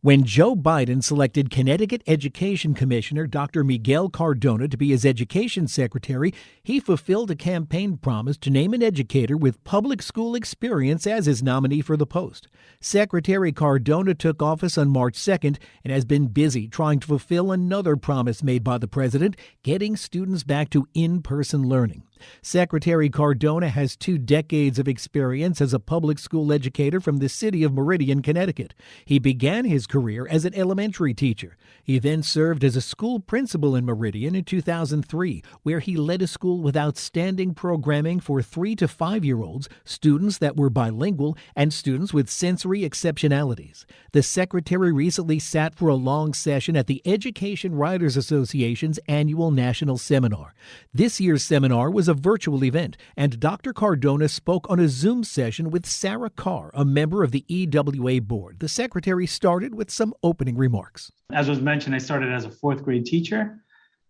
When Joe Biden selected Connecticut Education Commissioner Dr. Miguel Cardona to be his education secretary, he fulfilled a campaign promise to name an educator with public school experience as his nominee for the post. Secretary Cardona took office on March 2nd and has been busy trying to fulfill another promise made by the president, getting students back to in-person learning. Secretary Cardona has 2 decades of experience as a public school educator from the city of Meridian, Connecticut. He began his career as an elementary teacher. He then served as a school principal in Meridian in 2003, where he led a school with outstanding programming for 3 to 5-year-olds, students that were bilingual, and students with sensory exceptionalities. The secretary recently sat for a long session at the Education Writers Association's annual national seminar. This year's seminar was a virtual event, and Dr. Cardona spoke on a Zoom session with Sarah Carr, a member of the EWA board. The secretary started with some opening remarks. As was mentioned, I started as a 4th grade teacher.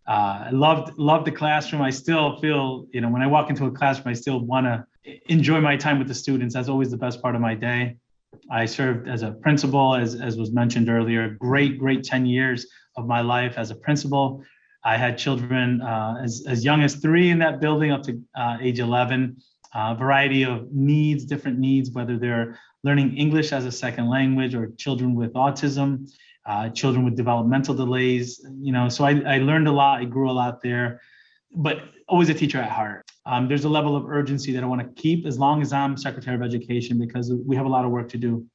I loved the classroom. I still feel, when I walk into a classroom, I still want to enjoy my time with the students. That's always the best part of my day. I served as a principal, as was mentioned earlier, great 10 years of my life as a principal. I had children as young as 3 in that building up to age 11, a variety of needs, different needs, whether they're learning English as a second language or children with autism, children with developmental delays. So I learned a lot. I grew a lot there, but always a teacher at heart. There's a level of urgency that I want to keep as long as I'm Secretary of Education, because we have a lot of work to do.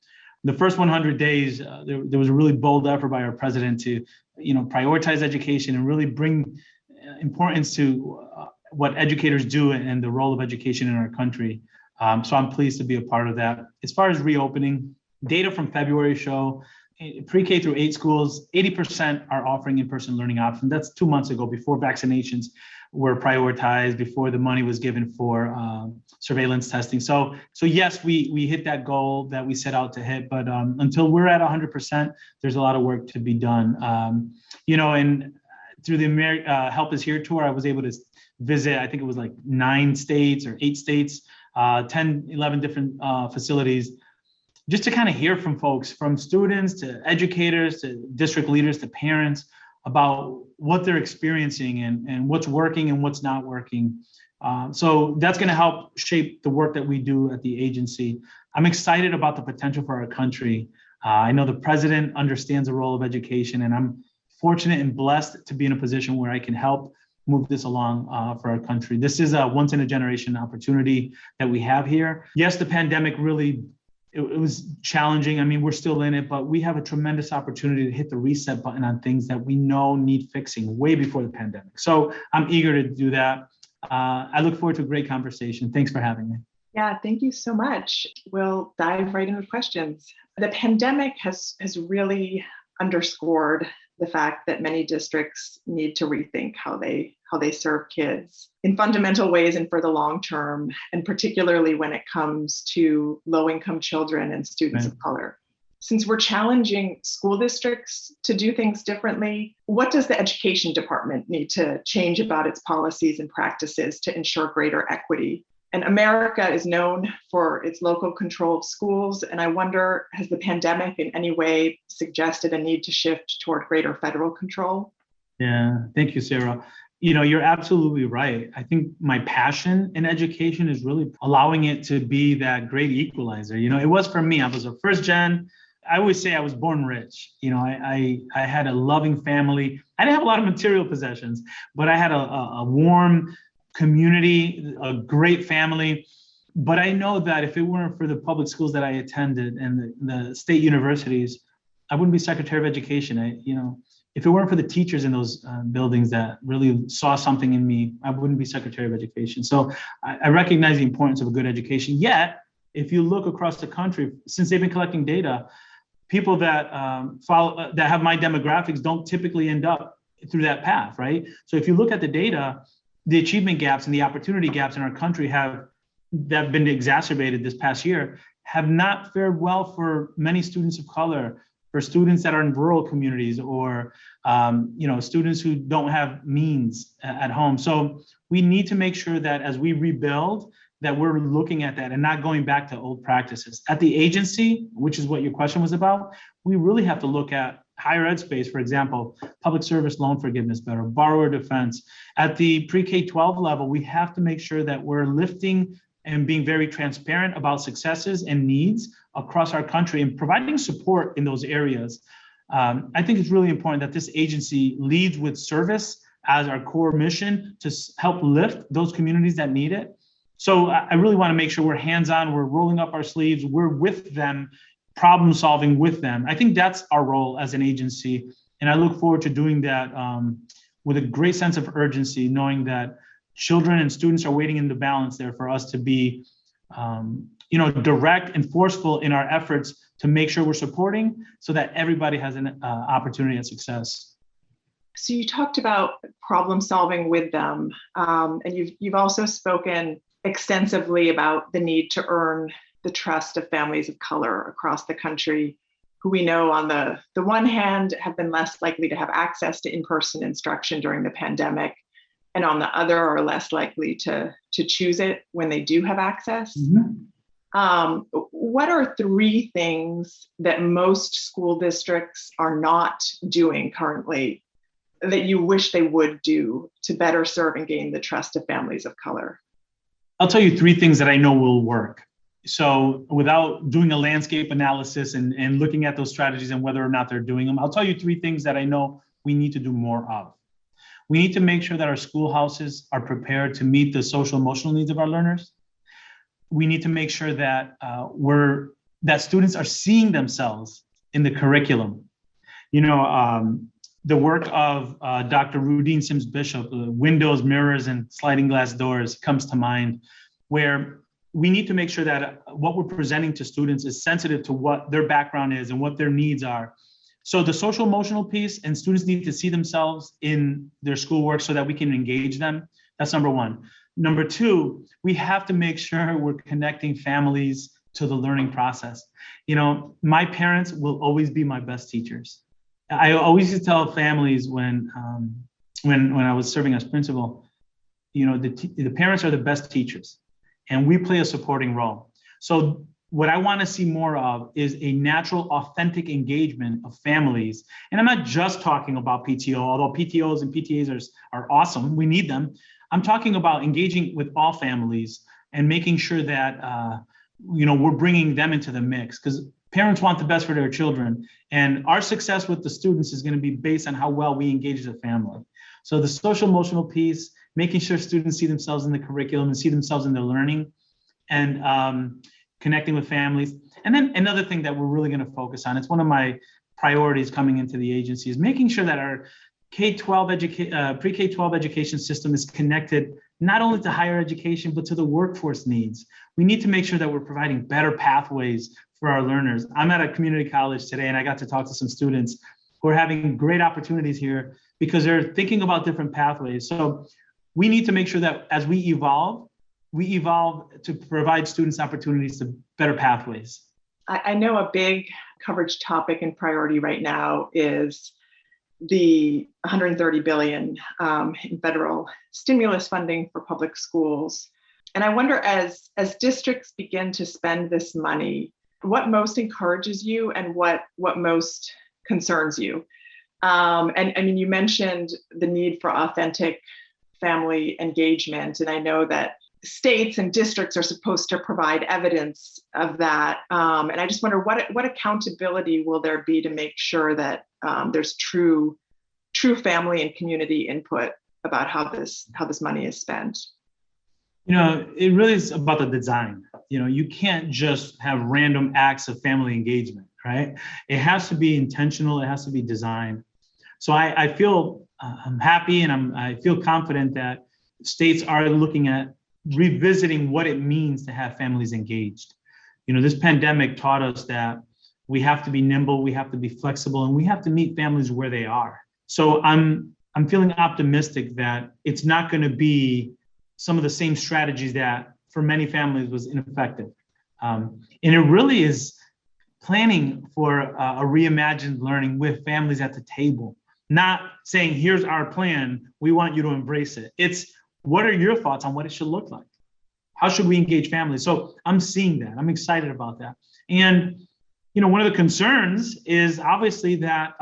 The first 100 days, there was a really bold effort by our president to, prioritize education and really bring importance to what educators do and the role of education in our country. So I'm pleased to be a part of that. As far as reopening, data from February show pre-K through 8 schools, 80% are offering in-person learning options. That's 2 months ago, before vaccinations were prioritized, before the money was given for surveillance testing. So yes, we hit that goal that we set out to hit, but until we're at 100%, there's a lot of work to be done. And through the Help Is Here tour, I was able to visit, I think it was like 9 states or 8 states, 10, 11 different facilities, just to kind of hear from folks, from students to educators to district leaders to parents, about what they're experiencing and what's working and what's not working. So that's going to help shape the work that we do at the agency. I'm excited about the potential for our country. I know the president understands the role of education, and I'm fortunate and blessed to be in a position where I can help move this along for our country. This is a once-in-a-generation opportunity that we have here. Yes, the pandemic really, it was challenging. I mean, we're still in it, but we have a tremendous opportunity to hit the reset button on things that we know need fixing way before the pandemic. So I'm eager to do that. I look forward to a great conversation. Thanks for having me. Yeah, thank you so much. We'll dive right in with questions. The pandemic has really underscored the fact that many districts need to rethink how they serve kids in fundamental ways and for the long term, and particularly when it comes to low-income children and students of color. Since we're challenging school districts to do things differently, what does the education department need to change about its policies and practices to ensure greater equity? And America is known for its local control of schools, and I wonder, has the pandemic in any way suggested a need to shift toward greater federal control? Yeah, thank you, Sarah. You're absolutely right. I think my passion in education is really allowing it to be that great equalizer. It was for me. I was a first gen. I always say I was born rich. I had a loving family. I didn't have a lot of material possessions, but I had a warm community, a great family. But I know that if it weren't for the public schools that I attended and the state universities, I wouldn't be Secretary of Education. If it weren't for the teachers in those buildings that really saw something in me, I wouldn't be Secretary of Education. So I recognize the importance of a good education. Yet, if you look across the country, since they've been collecting data, people that that have my demographics don't typically end up through that path, right? So if you look at the data, the achievement gaps and the opportunity gaps in our country that have been exacerbated this past year, have not fared well for many students of color, for students that are in rural communities, or students who don't have means at home. So we need to make sure that as we rebuild, that we're looking at that and not going back to old practices. At the agency, which is what your question was about, we really have to look at higher ed space, for example, public service loan forgiveness better, borrower defense. At the pre-K-12 level, we have to make sure that we're lifting and being very transparent about successes and needs across our country and providing support in those areas. I think it's really important that this agency leads with service as our core mission to help lift those communities that need it. So I really want to make sure we're hands-on, we're rolling up our sleeves, we're with them, problem solving with them. I think that's our role as an agency. And I look forward to doing that with a great sense of urgency, knowing that children and students are waiting in the balance there for us to be direct and forceful in our efforts to make sure we're supporting so that everybody has an opportunity at success. So you talked about problem solving with them, and you've also spoken extensively about the need to earn the trust of families of color across the country, who we know on the one hand have been less likely to have access to in-person instruction during the pandemic, and on the other are less likely to choose it when they do have access. Mm-hmm. What are 3 things that most school districts are not doing currently that you wish they would do to better serve and gain the trust of families of color? I'll tell you 3 things that I know will work. So without doing a landscape analysis and looking at those strategies and whether or not they're doing them, I'll tell you 3 things that I know we need to do more of. We need to make sure that our schoolhouses are prepared to meet the social emotional needs of our learners. We need to make sure that that students are seeing themselves in the curriculum. The work of Dr. Rudine Sims Bishop, windows, mirrors, and sliding glass doors comes to mind, where we need to make sure that what we're presenting to students is sensitive to what their background is and what their needs are. So the social emotional piece, and students need to see themselves in their schoolwork so that we can engage them. That's number 1. Number 2, we have to make sure we're connecting families to the learning process. My parents will always be my best teachers. I always used to tell families when I was serving as principal, the parents are the best teachers, and we play a supporting role. So what I want to see more of is a natural, authentic engagement of families. And I'm not just talking about PTO, although PTOs and PTAs are awesome. We need them. I'm talking about engaging with all families and making sure that we're bringing them into the mix, because parents want the best for their children. And our success with the students is going to be based on how well we engage the family. So the social emotional piece, making sure students see themselves in the curriculum and see themselves in their learning, and connecting with families. And then another thing that we're really going to focus on, it's one of my priorities coming into the agency, is making sure that our pre-K-12 education system is connected not only to higher education, but to the workforce needs. We need to make sure that we're providing better pathways for our learners. I'm at a community college today, and I got to talk to some students who are having great opportunities here because they're thinking about different pathways. So we need to make sure that as we evolve to provide students opportunities to better pathways. I know a big coverage topic and priority right now is the $130 billion in federal stimulus funding for public schools. And I wonder, as districts begin to spend this money, what most encourages you and what most concerns you? And I mean, you mentioned the need for authentic family engagement, and I know that states and districts are supposed to provide evidence of that. And I just wonder what accountability will there be to make sure that there's true family and community input about how this money is spent? It really is about the design. You can't just have random acts of family engagement, right? It has to be intentional. It has to be designed. So I feel I'm happy, and I feel confident that states are looking at revisiting what it means to have families engaged. This pandemic taught us that we have to be nimble, we have to be flexible, and we have to meet families where they are. So I'm feeling optimistic that it's not going to be some of the same strategies that for many families was ineffective. And it really is planning for a reimagined learning with families at the table, not saying, here's our plan, we want you to embrace it. It's, what are your thoughts on what it should look like? How should we engage families? So I'm seeing that. I'm excited about that. And, one of the concerns is obviously that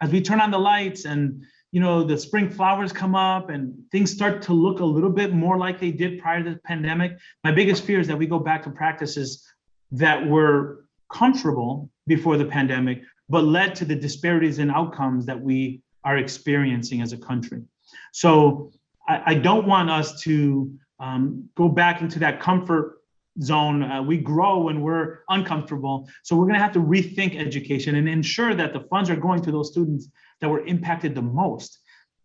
as we turn on the lights and, the spring flowers come up and things start to look a little bit more like they did prior to the pandemic, my biggest fear is that we go back to practices that were comfortable before the pandemic, but led to the disparities in outcomes that we are experiencing as a country. So I don't want us to go back into that comfort zone. We grow when we're uncomfortable. So we're going to have to rethink education and ensure that the funds are going to those students that were impacted the most.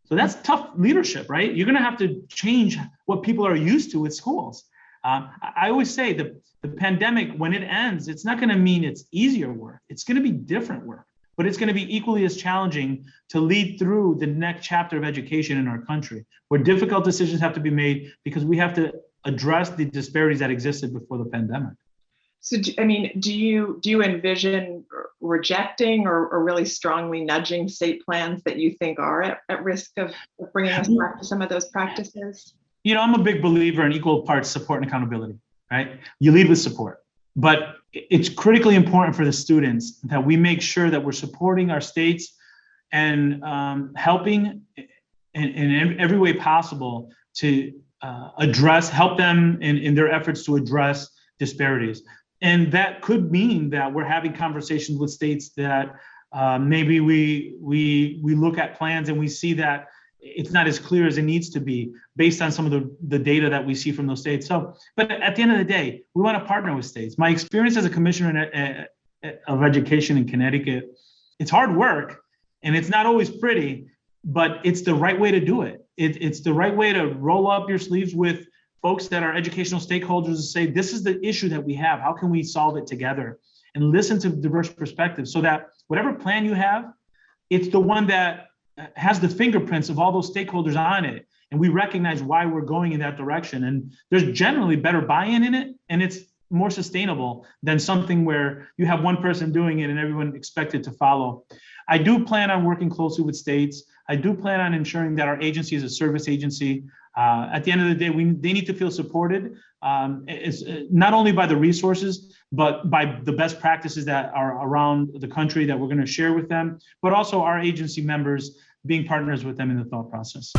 So that's tough leadership, right? You're going to have to change what people are used to with schools. I always say the pandemic, when it ends, it's not going to mean it's easier work. It's going to be different work, but it's going to be equally as challenging to lead through the next chapter of education in our country, where difficult decisions have to be made because we have to address the disparities that existed before the pandemic. So, do you envision rejecting or really strongly nudging state plans that you think are at risk of bringing us back to some of those practices? I'm a big believer in equal parts support and accountability, right? You lead with support, but it's critically important for the students that we make sure that we're supporting our states and helping in every way possible to help them in their efforts to address disparities. And that could mean that we're having conversations with states that maybe we look at plans and we see that it's not as clear as it needs to be based on some of the data that we see from those states. So, but at the end of the day, we want to partner with states. My experience as a commissioner of education in Connecticut, it's hard work and it's not always pretty, but it's the right way to do it. It's the right way to roll up your sleeves with folks that are educational stakeholders and say, this is the issue that we have. How can we solve it together? And listen to diverse perspectives so that whatever plan you have, it's the one that has the fingerprints of all those stakeholders on it. And we recognize why we're going in that direction. And there's generally better buy-in in it. And it's more sustainable than something where you have one person doing it and everyone expected to follow. I do plan on working closely with states. I do plan on ensuring that our agency is a service agency. At the end of the day, they need to feel supported, it's not only by the resources, but by the best practices that are around the country that we're going to share with them, but also our agency members being partners with them in the thought process.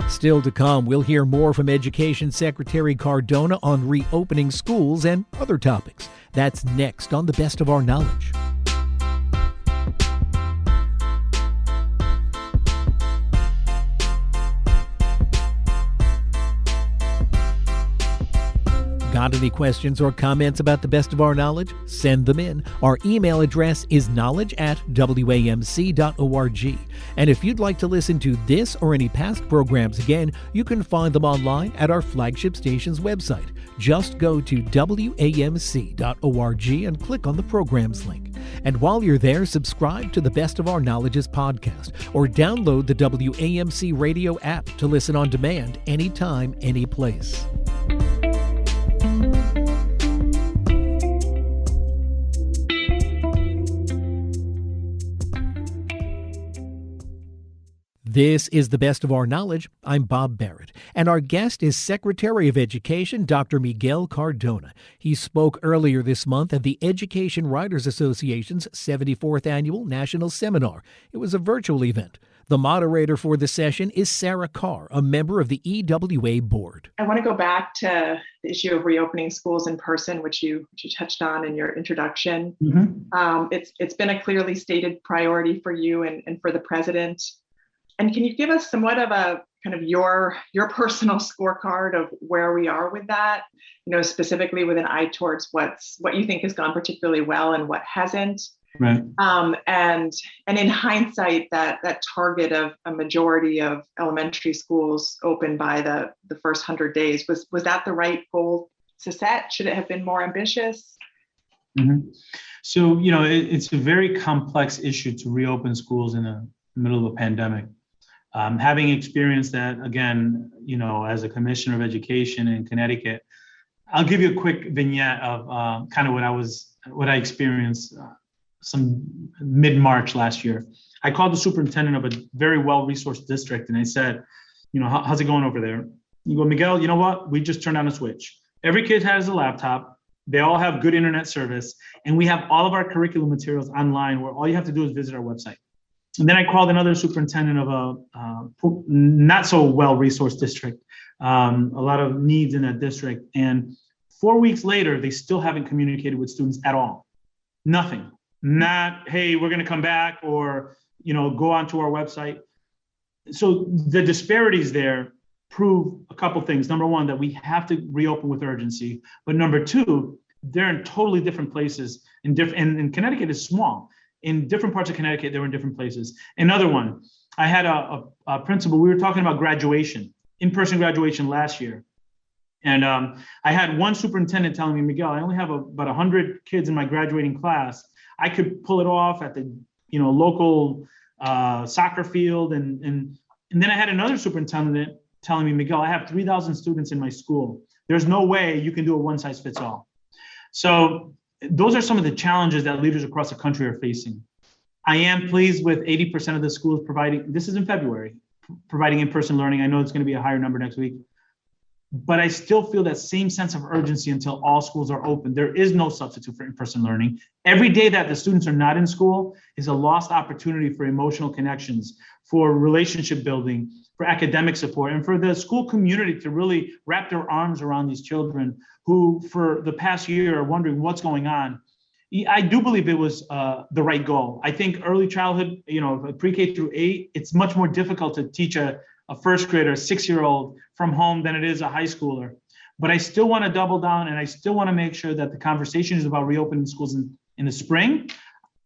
Still to come, we'll hear more from Education Secretary Cardona on reopening schools and other topics. That's next on The Best of Our Knowledge. Got any questions or comments about The Best of Our Knowledge? Send them in. Our email address is knowledge@wamc.org. And if you'd like to listen to this or any past programs again, you can find them online at our flagship station's website. Just go to wamc.org and click on the programs link. And while you're there, subscribe to the Best of Our Knowledge's podcast or download the WAMC radio app to listen on demand anytime, any place. This is The Best of Our Knowledge. I'm Bob Barrett, and our guest is Secretary of Education Dr. Miguel Cardona. He spoke earlier this month at the Education Writers Association's 74th Annual National Seminar. It was a virtual event. The moderator for the session is Sarah Carr, a member of the EWA board. I want to go back to the issue of reopening schools in person, which you touched on in your introduction. Mm-hmm. It's been a clearly stated priority for you and for the president. And can you give us somewhat of a kind of your personal scorecard of where we are with that, specifically with an eye towards what you think has gone particularly well and what hasn't? Right. And in hindsight, that target of a majority of elementary schools open by the first 100 days, was that the right goal to set? Should it have been more ambitious? Mm-hmm. So, it's a very complex issue to reopen schools in the middle of a pandemic. Having experienced that, again, as a commissioner of education in Connecticut, I'll give you a quick vignette of kind of what I experienced some mid-March last year. I called the superintendent of a very well-resourced district and I said, how's it going over there? You go, Miguel, you know what? We just turned on a switch. Every kid has a laptop. They all have good internet service. And we have all of our curriculum materials online where all you have to do is visit our website. And then I called another superintendent of a not so well-resourced district, a lot of needs in that district. And 4 weeks later, they still haven't communicated with students at all. Nothing. Not, hey, we're going to come back, or, go onto our website. So the disparities there prove a couple things. Number one, that we have to reopen with urgency. But number two, they're in totally different places. And Connecticut is small. In different parts of Connecticut, they were in different places. Another one, I had a principal, we were talking about graduation, in-person graduation last year. And I had one superintendent telling me, Miguel, I only have about 100 kids in my graduating class. I could pull it off at the local soccer field. And then I had another superintendent telling me, Miguel, I have 3,000 students in my school. There's no way you can do a one-size-fits-all. So those are some of the challenges that leaders across the country are facing. I am pleased with 80% of the schools providing, this is in February, providing in-person learning. I know it's going to be a higher number next week. But I still feel that same sense of urgency until all schools are open. There is no substitute for in-person learning. Every day that the students are not in school is a lost opportunity for emotional connections, for relationship building, for academic support, and for the school community to really wrap their arms around these children who, for the past year, are wondering what's going on. I do believe it was the right goal. I think early childhood, pre-K through 8, it's much more difficult to teach a first grader, a 6-year-old from home than it is a high schooler. But I still want to double down, and I still want to make sure that the conversation is about reopening schools in the spring.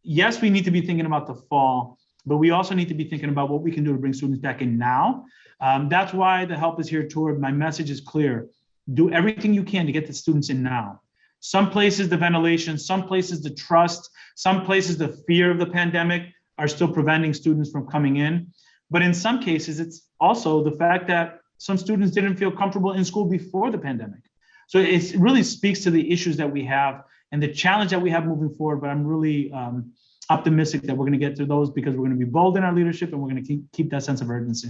Yes, we need to be thinking about the fall, but we also need to be thinking about what we can do to bring students back in now. That's why the Help is Here tour. My message is clear. Do everything you can to get the students in now. Some places, the ventilation, some places, the trust, some places, the fear of the pandemic are still preventing students from coming in. But in some cases, it's also the fact that some students didn't feel comfortable in school before the pandemic. So it really speaks to the issues that we have and the challenge that we have moving forward. But I'm really optimistic that we're going to get through those, because we're going to be bold in our leadership and we're going to keep that sense of urgency.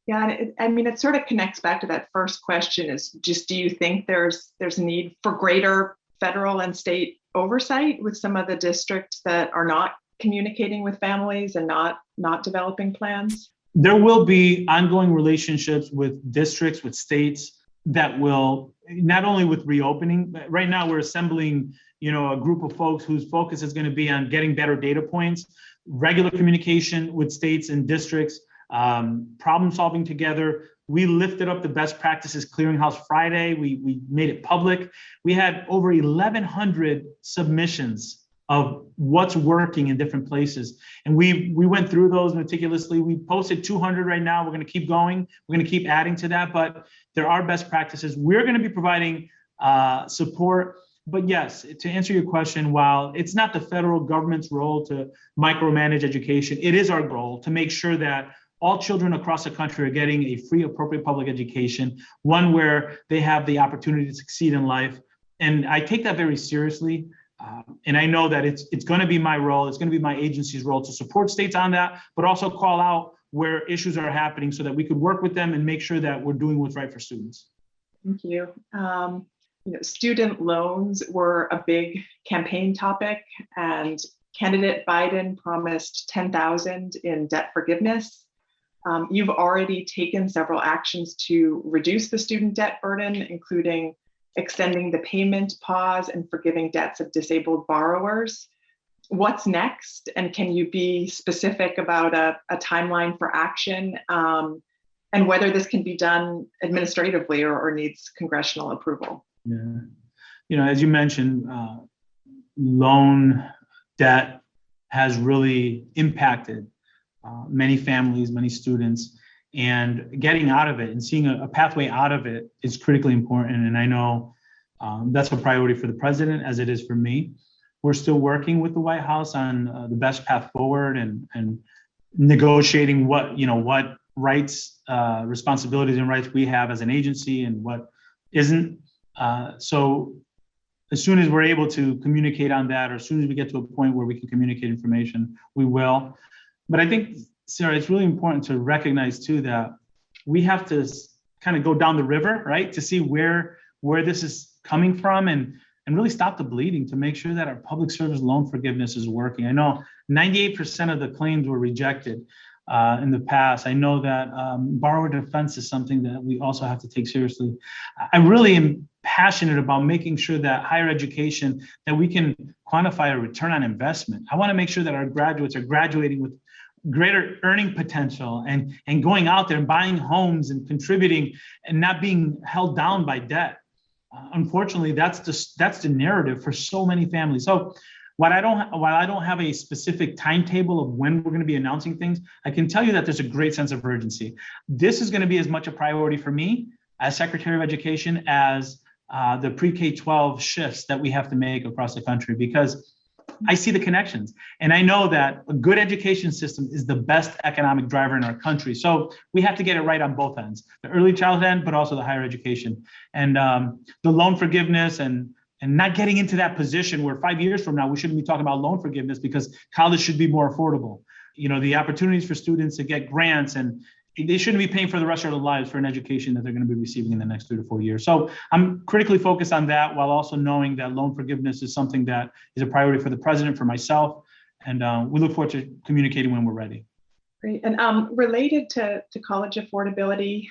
Yeah, it sort of connects back to that first question, is just, do you think there's a need for greater federal and state oversight with some of the districts that are not communicating with families and not developing plans? There will be ongoing relationships with districts, with states, that will, not only with reopening, but right now we're assembling, a group of folks whose focus is going to be on getting better data points, regular communication with states and districts, problem solving together. We lifted up the best practices clearinghouse Friday. We made it public. We had over 1,100 submissions of what's working in different places. And we went through those meticulously. We posted 200 right now. We're going to keep going. We're going to keep adding to that, but there are best practices. We're going to be providing support. But yes, to answer your question, while it's not the federal government's role to micromanage education, it is our goal to make sure that all children across the country are getting a free, appropriate public education, one where they have the opportunity to succeed in life. And I take that very seriously. And I know that it's going to be my role, it's going to be my agency's role to support states on that, but also call out where issues are happening so that we could work with them and make sure that we're doing what's right for students. Thank you. Student loans were a big campaign topic, and candidate Biden promised $10,000 in debt forgiveness. You've already taken several actions to reduce the student debt burden, including extending the payment pause and forgiving debts of disabled borrowers. What's next? And can you be specific about a timeline for action, and whether this can be done administratively or needs congressional approval? Yeah, as you mentioned, loan debt has really impacted many families, many students, and getting out of it and seeing a pathway out of it is critically important. And I know that's a priority for the president, as it is for me. We're still working with the White House on the best path forward and negotiating what rights, responsibilities and rights we have as an agency and what isn't. So as soon as we're able to communicate on that, or as soon as we get to a point where we can communicate information, we will. But I think, Sarah, it's really important to recognize too that we have to kind of go down the river, right, to see where this is coming from and really stop the bleeding to make sure that our public service loan forgiveness is working. I know 98% of the claims were rejected in the past. I know that borrower defense is something that we also have to take seriously. I really am passionate about making sure that higher education, that we can quantify a return on investment. I want to make sure that our graduates are graduating with greater earning potential and going out there and buying homes and contributing and not being held down by debt. Unfortunately, that's the narrative for so many families. So while I don't have a specific timetable of when we're going to be announcing things, I can tell you that there's a great sense of urgency. This is going to be as much a priority for me as Secretary of Education as the pre-K-12 shifts that we have to make across the country, because I see the connections. And I know that a good education system is the best economic driver in our country. So we have to get it right on both ends, the early childhood end, but also the higher education. And the loan forgiveness and not getting into that position where 5 years from now, we shouldn't be talking about loan forgiveness because college should be more affordable. You know, the opportunities for students to get grants, and they shouldn't be paying for the rest of their lives for an education that they're going to be receiving in the next 3 to 4 years. So I'm critically focused on that, while also knowing that loan forgiveness is something that is a priority for the president, for myself, and we look forward to communicating when we're ready. Great. And related to college affordability,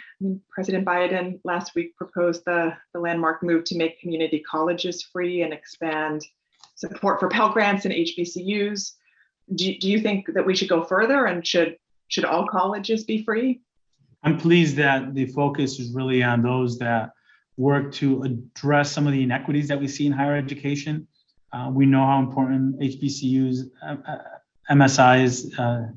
President Biden last week proposed the landmark move to make community colleges free and expand support for Pell Grants and HBCUs. Do you think that we should go further, and should all colleges be free? I'm pleased that the focus is really on those that work to address some of the inequities that we see in higher education. We know how important HBCUs, MSIs,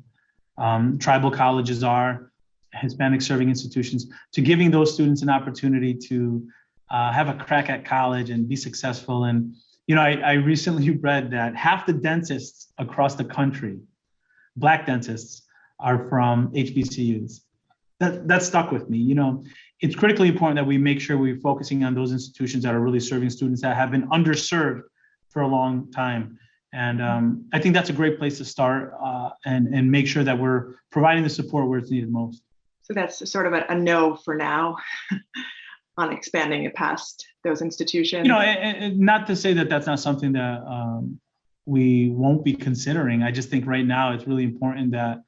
tribal colleges are, Hispanic serving institutions, to giving those students an opportunity to have a crack at college and be successful. And, you know, I recently read that half the dentists across the country, Black dentists, are from HBCUs. That stuck with me. You know, it's critically important that we make sure we're focusing on those institutions that are really serving students that have been underserved for a long time. And I think that's a great place to start and make sure that we're providing the support where it's needed most. So that's sort of a no for now on expanding it past those institutions. You know, and not to say that that's not something that we won't be considering. I just think right now it's really important that,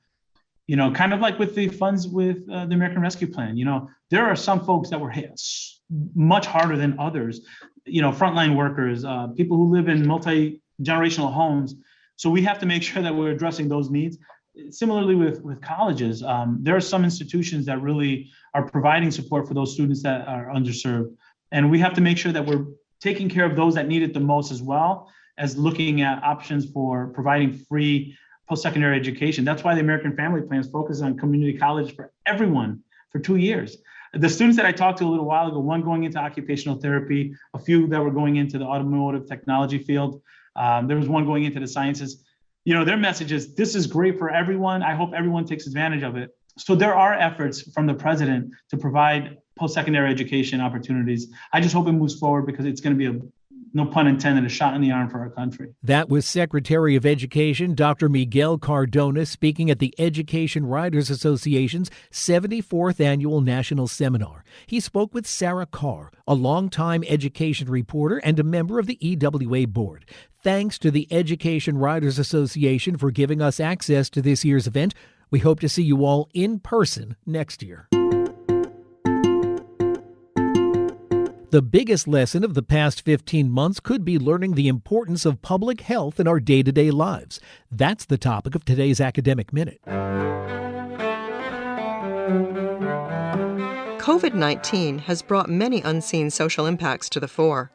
you know, kind of like with the funds with the American Rescue Plan, you know, there are some folks that were hit much harder than others, you know, frontline workers, people who live in multi-generational homes. So we have to make sure that we're addressing those needs. Similarly with colleges, there are some institutions that really are providing support for those students that are underserved. And we have to make sure that we're taking care of those that need it the most, as well as looking at options for providing free post-secondary education. That's why the American Family Plan is focused on community college for everyone for 2 years. The students that I talked to a little while ago, one going into occupational therapy, a few that were going into the automotive technology field, there was one going into the sciences. You know, their message is, this is great for everyone. I hope everyone takes advantage of it. So there are efforts from the president to provide post-secondary education opportunities. I just hope it moves forward, because it's going to be no pun intended, a shot in the arm for our country. That was Secretary of Education Dr. Miguel Cardona speaking at the Education Writers Association's 74th Annual National Seminar. He spoke with Sarah Carr, a longtime education reporter and a member of the EWA board. Thanks to the Education Writers Association for giving us access to this year's event. We hope to see you all in person next year. The biggest lesson of the past 15 months could be learning the importance of public health in our day-to-day lives. That's the topic of today's Academic Minute. COVID-19 has brought many unseen social impacts to the fore.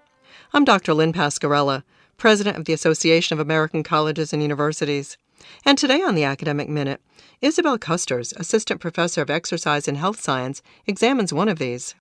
I'm Dr. Lynn Pasquarella, President of the Association of American Colleges and Universities. And today on the Academic Minute, Isabel Custers, Assistant Professor of Exercise and Health Science, examines one of these.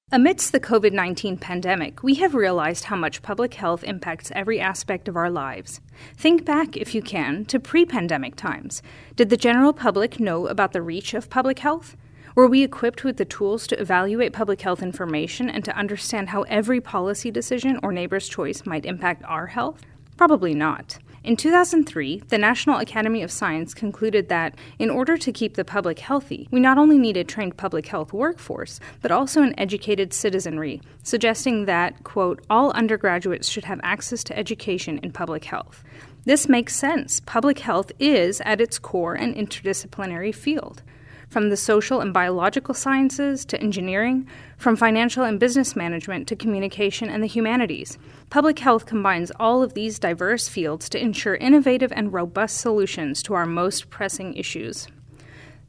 Amidst the COVID-19 pandemic, we have realized how much public health impacts every aspect of our lives. Think back, if you can, to pre-pandemic times. Did the general public know about the reach of public health? Were we equipped with the tools to evaluate public health information and to understand how every policy decision or neighbor's choice might impact our health? Probably not. In 2003, the National Academy of Science concluded that, in order to keep the public healthy, we not only need a trained public health workforce, but also an educated citizenry, suggesting that, quote, all undergraduates should have access to education in public health. This makes sense. Public health is, at its core, an interdisciplinary field. From the social and biological sciences to engineering, from financial and business management to communication and the humanities, public health combines all of these diverse fields to ensure innovative and robust solutions to our most pressing issues.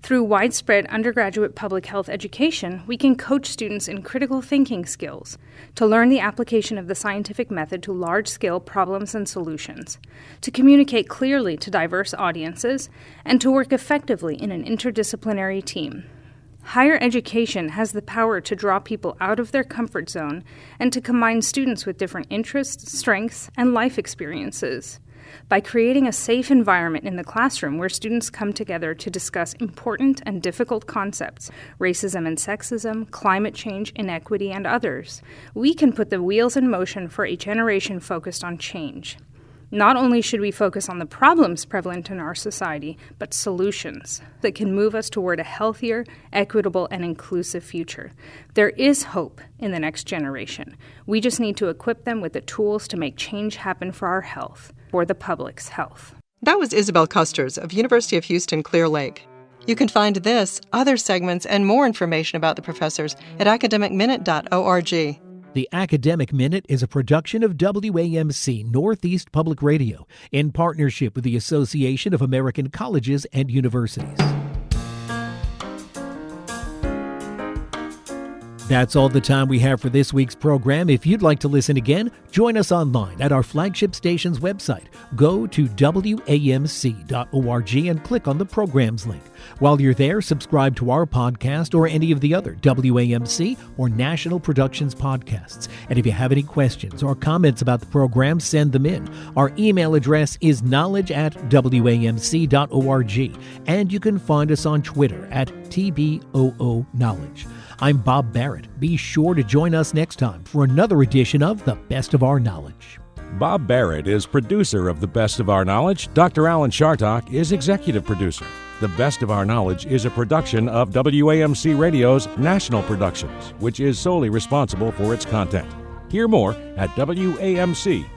Through widespread undergraduate public health education, we can coach students in critical thinking skills to learn the application of the scientific method to large-scale problems and solutions, to communicate clearly to diverse audiences, and to work effectively in an interdisciplinary team. Higher education has the power to draw people out of their comfort zone and to combine students with different interests, strengths, and life experiences. By creating a safe environment in the classroom where students come together to discuss important and difficult concepts, racism and sexism, climate change, inequity, and others, we can put the wheels in motion for a generation focused on change. Not only should we focus on the problems prevalent in our society, but solutions that can move us toward a healthier, equitable, and inclusive future. There is hope in the next generation. We just need to equip them with the tools to make change happen for our health, for the public's health. That was Isabel Custers of University of Houston Clear Lake. You can find this, other segments, and more information about the professors at academicminute.org. The Academic Minute is a production of WAMC Northeast Public Radio in partnership with the Association of American Colleges and Universities. That's all the time we have for this week's program. If you'd like to listen again, join us online at our flagship station's website. Go to WAMC.org and click on the programs link. While you're there, subscribe to our podcast or any of the other WAMC or National Productions podcasts. And if you have any questions or comments about the program, send them in. Our email address is knowledge@WAMC.org. And you can find us on Twitter at TBOO Knowledge. I'm Bob Barrett. Be sure to join us next time for another edition of The Best of Our Knowledge. Bob Barrett is producer of The Best of Our Knowledge. Dr. Alan Chartock is executive producer. The Best of Our Knowledge is a production of WAMC Radio's National Productions, which is solely responsible for its content. Hear more at WAMC.org.